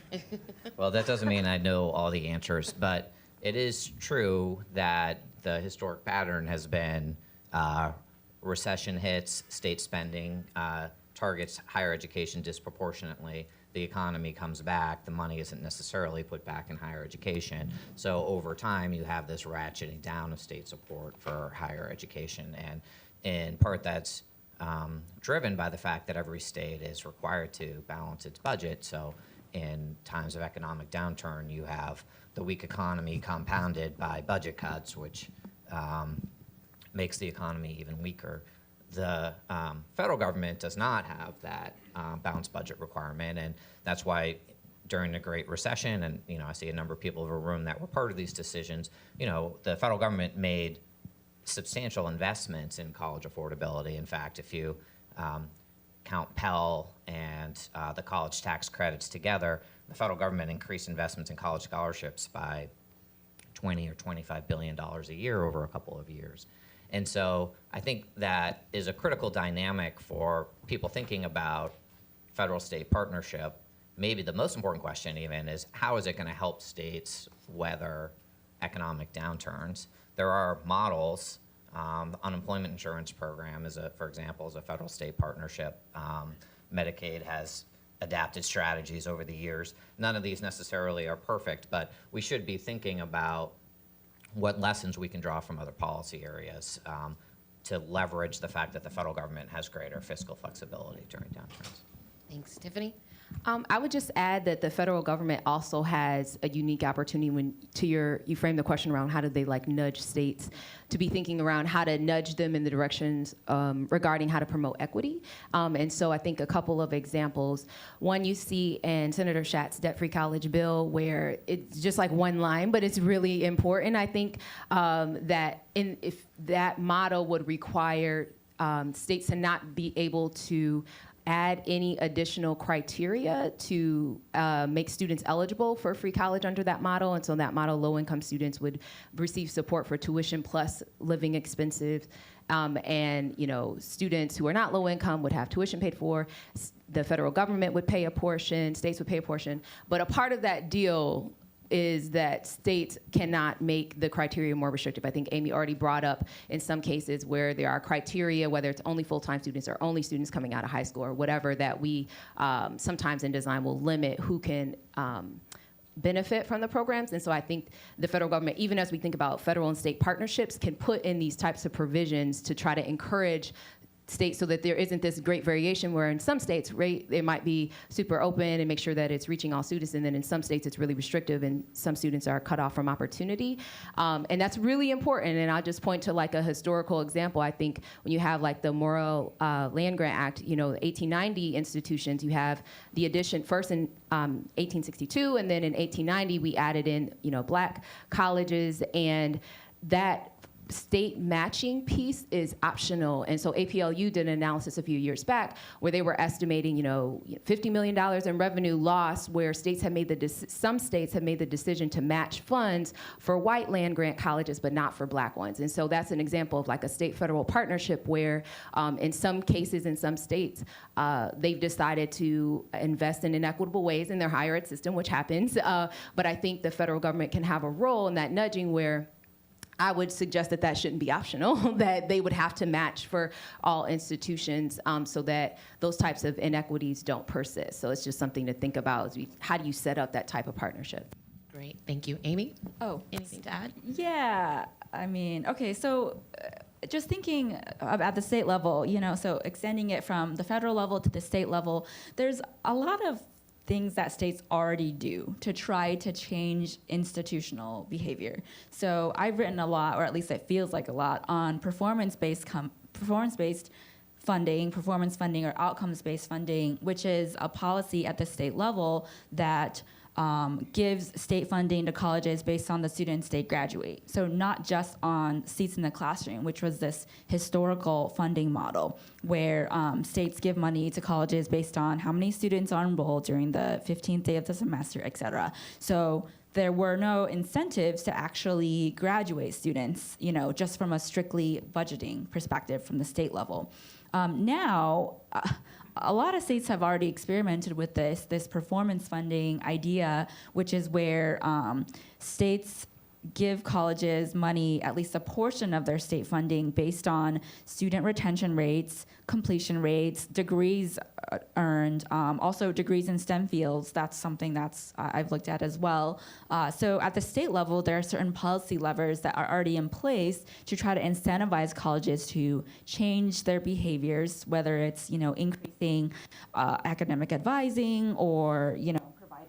Well, that doesn't mean I know all the answers, but it is true that the historic pattern has been recession hits, state spending targets higher education disproportionately. The economy comes back, the money isn't necessarily put back in higher education. So over time, you have this ratcheting down of state support for higher education. And in part, that's driven by the fact that every state is required to balance its budget. So in times of economic downturn, you have the weak economy compounded by budget cuts, which makes the economy even weaker. The federal government does not have that balanced budget requirement, and that's why during the Great Recession, and I see a number of people in the room that were part of these decisions, the federal government made substantial investments in college affordability. In fact, if you count Pell and the college tax credits together, the federal government increased investments in college scholarships by $20 or $25 billion a year over a couple of years. And so I think that is a critical dynamic for people thinking about federal-state partnership. Maybe the most important question even is, how is it going to help states weather economic downturns? There are models. The unemployment insurance program, for example, is a federal-state partnership. Medicaid has adapted strategies over the years. None of these necessarily are perfect, but we should be thinking about what lessons we can draw from other policy areas to leverage the fact that the federal government has greater fiscal flexibility during downturns. Thanks, Tiffany. I would just add that the federal government also has a unique opportunity when you frame the question around how do they nudge states to be thinking around how to nudge them in the directions regarding how to promote equity. And so I think a couple of examples. One you see in Senator Schatz's debt-free college bill, where it's just one line, but it's really important. I think that if that model would require states to not be able to add any additional criteria to make students eligible for free college under that model. And so that model, low-income students would receive support for tuition plus living expenses. And students who are not low-income would have tuition paid for. The federal government would pay a portion, states would pay a portion. But a part of that deal is that states cannot make the criteria more restrictive. I think Amy already brought up in some cases where there are criteria, whether it's only full-time students or only students coming out of high school or whatever, that we sometimes in design will limit who can benefit from the programs. And so I think the federal government, even as we think about federal and state partnerships, can put in these types of provisions to try to encourage states so that there isn't this great variation where in some states, it might be super open and make sure that it's reaching all students, and then in some states it's really restrictive and some students are cut off from opportunity. And that's really important, and I'll just point to a historical example. I think when you have the Morrill Land Grant Act, the 1890 institutions, you have the addition first in 1862, and then in 1890 we added in, black colleges, and that state matching piece is optional. And so APLU did an analysis a few years back where they were estimating, $50 million in revenue loss, where states have made some states have made the decision to match funds for white land grant colleges, but not for black ones. And so that's an example of a state-federal partnership where in some cases, in some states, they've decided to invest in inequitable ways in their higher ed system, which happens. But I think the federal government can have a role in that nudging where I would suggest that shouldn't be optional, that they would have to match for all institutions so that those types of inequities don't persist. So it's just something to think about. How do you set up that type of partnership? Great, thank you. Amy? Oh. Anything to add? Yeah, okay, so just thinking at the state level, so extending it from the federal level to the state level, there's a lot of things that states already do to try to change institutional behavior. So I've written a lot, or at least it feels like a lot, on performance-based funding, performance funding, or outcomes-based funding, which is a policy at the state level that gives state funding to colleges based on the students they graduate. So not just on seats in the classroom, which was this historical funding model where states give money to colleges based on how many students are enrolled during the 15th day of the semester, et cetera. So there were no incentives to actually graduate students, just from a strictly budgeting perspective from the state level. Now, a lot of states have already experimented with this performance funding idea, which is where states give colleges money, at least a portion of their state funding, based on student retention rates, completion rates, degrees earned, also degrees in STEM fields. That's something that's I've looked at as well. So at the state level, there are certain policy levers that are already in place to try to incentivize colleges to change their behaviors, whether it's increasing academic advising or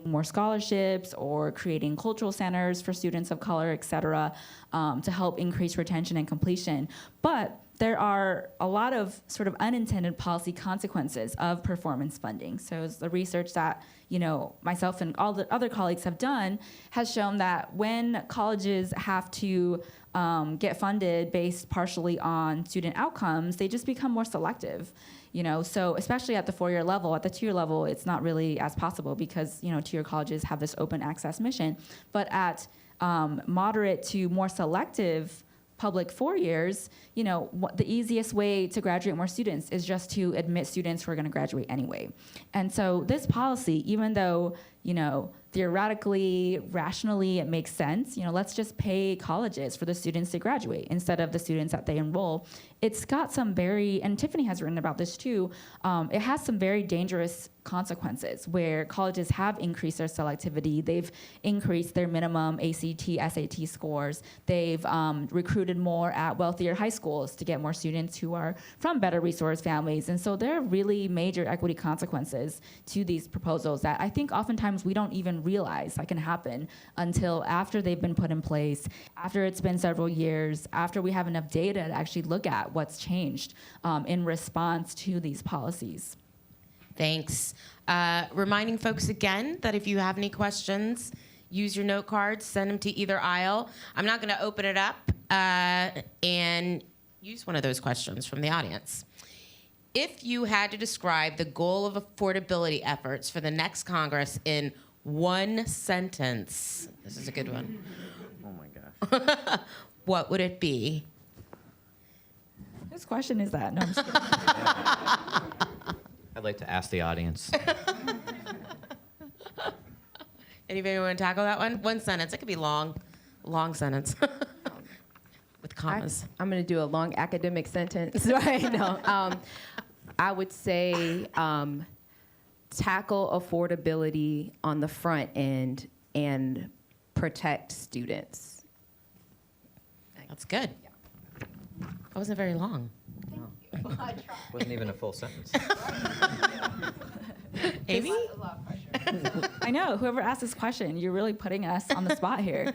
more scholarships or creating cultural centers for students of color, et cetera, to help increase retention and completion. But there are a lot of sort of unintended policy consequences of performance funding. So the research that myself and all the other colleagues have done has shown that when colleges have to get funded based partially on student outcomes, they just become more selective. So especially at the 4-year level, at the 2-year level, it's not really as possible because 2-year colleges have this open access mission. But at moderate to more selective public 4 years, the easiest way to graduate more students is just to admit students who are going to graduate anyway. And so this policy, even though theoretically, rationally, it makes sense. Let's just pay colleges for the students to graduate instead of the students that they enroll. It's got some and Tiffany has written about this too, it has some very dangerous consequences where colleges have increased their selectivity. They've increased their minimum ACT, SAT scores. They've recruited more at wealthier high schools to get more students who are from better resource families. And so there are really major equity consequences to these proposals that I think oftentimes we don't even realize that can happen until after they've been put in place, after it's been several years, after we have enough data to actually look at what's changed in response to these policies. Thanks. Reminding folks again that if you have any questions, use your note cards, send them to either aisle. I'm not going to open it up and use one of those questions from the audience. If you had to describe the goal of affordability efforts for the next Congress in one sentence, this is a good one. Oh my gosh. What would it be? Whose question is that? No, I'm just kidding. I'd like to ask the audience. Anybody want to tackle that one? One sentence. It could be long sentence with commas. I'm going to do a long academic sentence. Right? No. I would say tackle affordability on the front end and protect students. That's good. That wasn't very long. Wasn't even a full sentence. Amy? I know, whoever asked this question, you're really putting us on the spot here.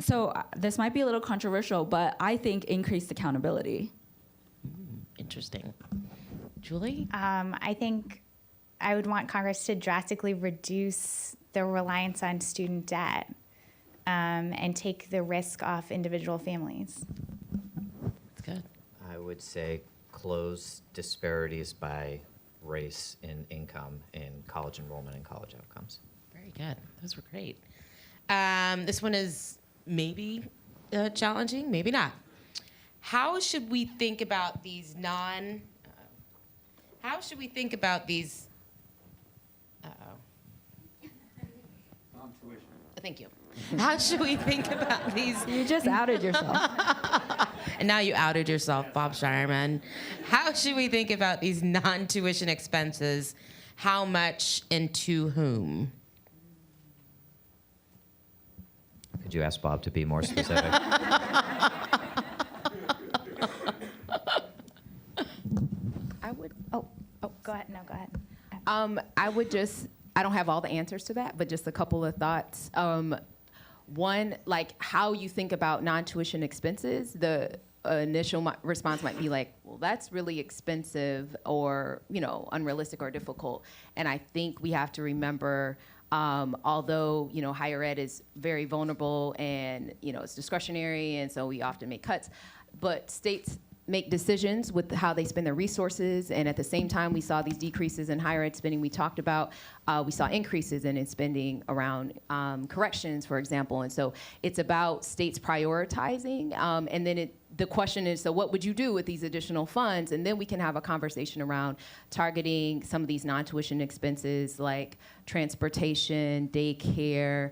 So this might be a little controversial, but I think increased accountability. Interesting. Julie? I think I would want Congress to drastically reduce the reliance on student debt and take the risk off individual families. That's good. I would say close disparities by race in income in college enrollment and college outcomes. Very good. Those were great. This one is maybe challenging, maybe not. How should we think about these Thank you. How should we think about these? You just outed yourself. And now you outed yourself, Bob Shireman. How should we think about these non-tuition expenses? How much and to whom? Could you ask Bob to be more specific? I would. Oh, go ahead. No, go ahead. I would just I don't have all the answers to that, but just a couple of thoughts. One, like how you think about non-tuition expenses, the initial response might be like, well, that's really expensive or, unrealistic or difficult. And I think we have to remember, although, higher ed is very vulnerable and, it's discretionary, and so we often make cuts, but states make decisions with how they spend their resources, and at the same time we saw these decreases in higher ed spending we talked about, we saw increases in spending around corrections, for example, and so it's about states prioritizing, and then the question is, so what would you do with these additional funds? And then we can have a conversation around targeting some of these non-tuition expenses like transportation, daycare,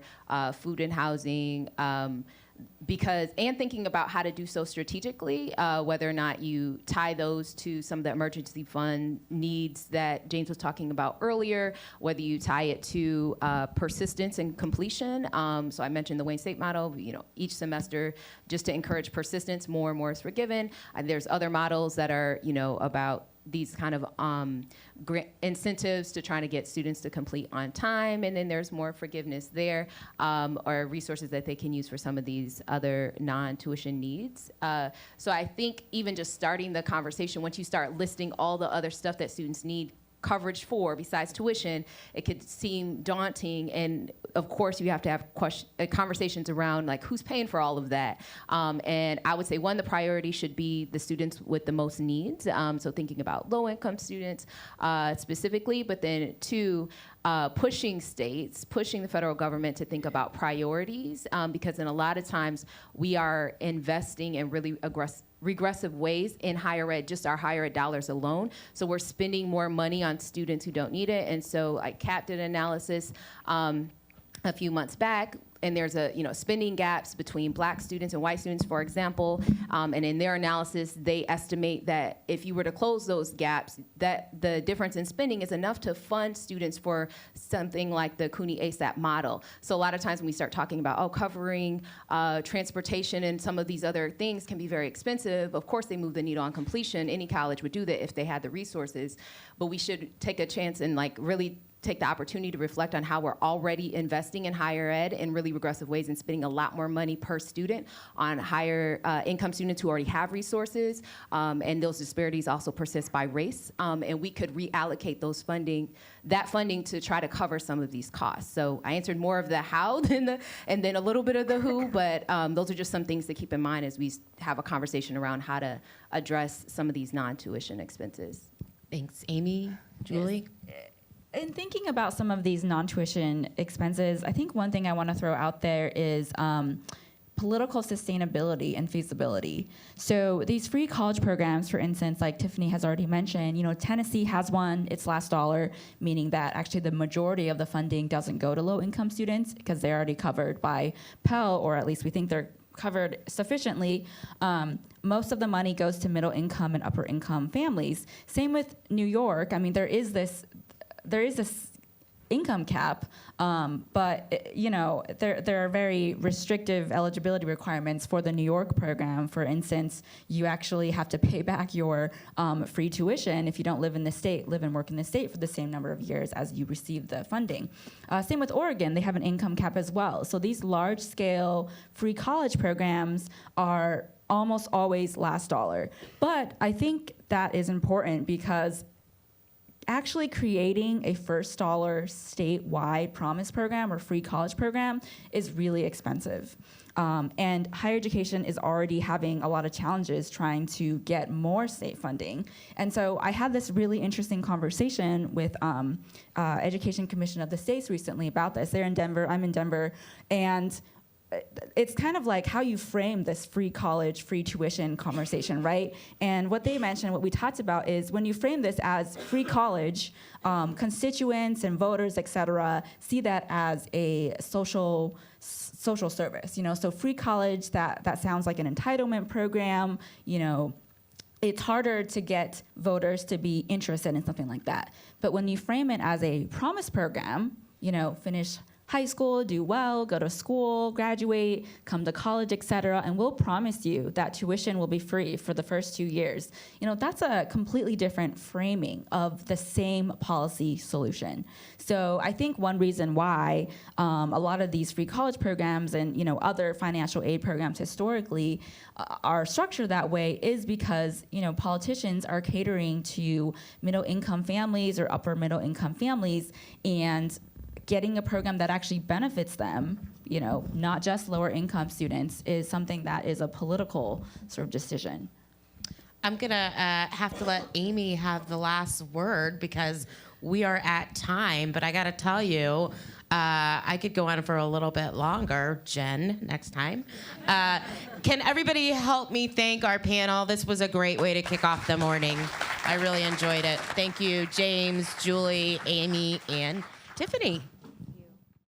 food and housing, and thinking about how to do so strategically, whether or not you tie those to some of the emergency fund needs that James was talking about earlier, whether you tie it to persistence and completion. So I mentioned the Wayne State model, each semester, just to encourage persistence, more and more is forgiven. There's other models that are, about these kind of incentives to try to get students to complete on time, and then there's more forgiveness there, or resources that they can use for some of these other non-tuition needs. So I think even just starting the conversation, once you start listing all the other stuff that students need coverage for besides tuition, it could seem daunting, and of course you have to have conversations around like who's paying for all of that, and I would say one, the priority should be the students with the most needs, so thinking about low-income students specifically, but then two, pushing the federal government to think about priorities, because in a lot of times we are investing in really regressive ways in higher ed, just our higher ed dollars alone. So we're spending more money on students who don't need it. And so CAP did an analysis a few months back, and there's spending gaps between Black students and white students, for example. And in their analysis, they estimate that if you were to close those gaps, that the difference in spending is enough to fund students for something like the CUNY ASAP model. So a lot of times when we start talking about, covering transportation and some of these other things can be very expensive, of course they move the needle on completion. Any college would do that if they had the resources. But we should take a chance and really take the opportunity to reflect on how we're already investing in higher ed in really regressive ways and spending a lot more money per student on higher income students who already have resources, and those disparities also persist by race, and we could reallocate that funding to try to cover some of these costs. So I answered more of the how and then a little bit of the who, but those are just some things to keep in mind as we have a conversation around how to address some of these non-tuition expenses. Thanks, Amy. Julie? In thinking about some of these non-tuition expenses, I think one thing I want to throw out there is political sustainability and feasibility. So these free college programs, for instance, like Tiffany has already mentioned, Tennessee has one, its last dollar, meaning that actually the majority of the funding doesn't go to low-income students because they're already covered by Pell, or at least we think they're covered sufficiently. Most of the money goes to middle income and upper income families. Same with New York. I mean, there is this income cap, but there are very restrictive eligibility requirements for the New York program. For instance, you actually have to pay back your free tuition if you don't live and work in the state for the same number of years as you receive the funding. Same with Oregon, they have an income cap as well. So these large-scale free college programs are almost always last dollar. But I think that is important because actually creating a first dollar statewide promise program or free college program is really expensive. And higher education is already having a lot of challenges trying to get more state funding. And so I had this really interesting conversation with Education Commission of the States recently about this. They're in Denver, I'm in Denver, and it's kind of like how you frame this free college, free tuition conversation, right? And what they mentioned, what we talked about is when you frame this as free college, constituents and voters, et cetera, see that as a social service, So free college, that sounds like an entitlement program, It's harder to get voters to be interested in something like that. But when you frame it as a promise program, finish high school, do well, go to school, graduate, come to college, et cetera, and we'll promise you that tuition will be free for the first 2 years. That's a completely different framing of the same policy solution. So I think one reason why a lot of these free college programs and other financial aid programs historically are structured that way is because politicians are catering to middle income families or upper middle income families, and getting a program that actually benefits them, not just lower income students, is something that is a political sort of decision. I'm gonna have to let Amy have the last word because we are at time, but I gotta tell you, I could go on for a little bit longer. Jen, next time. Can everybody help me thank our panel? This was a great way to kick off the morning. I really enjoyed it. Thank you, James, Julie, Amy, and Tiffany.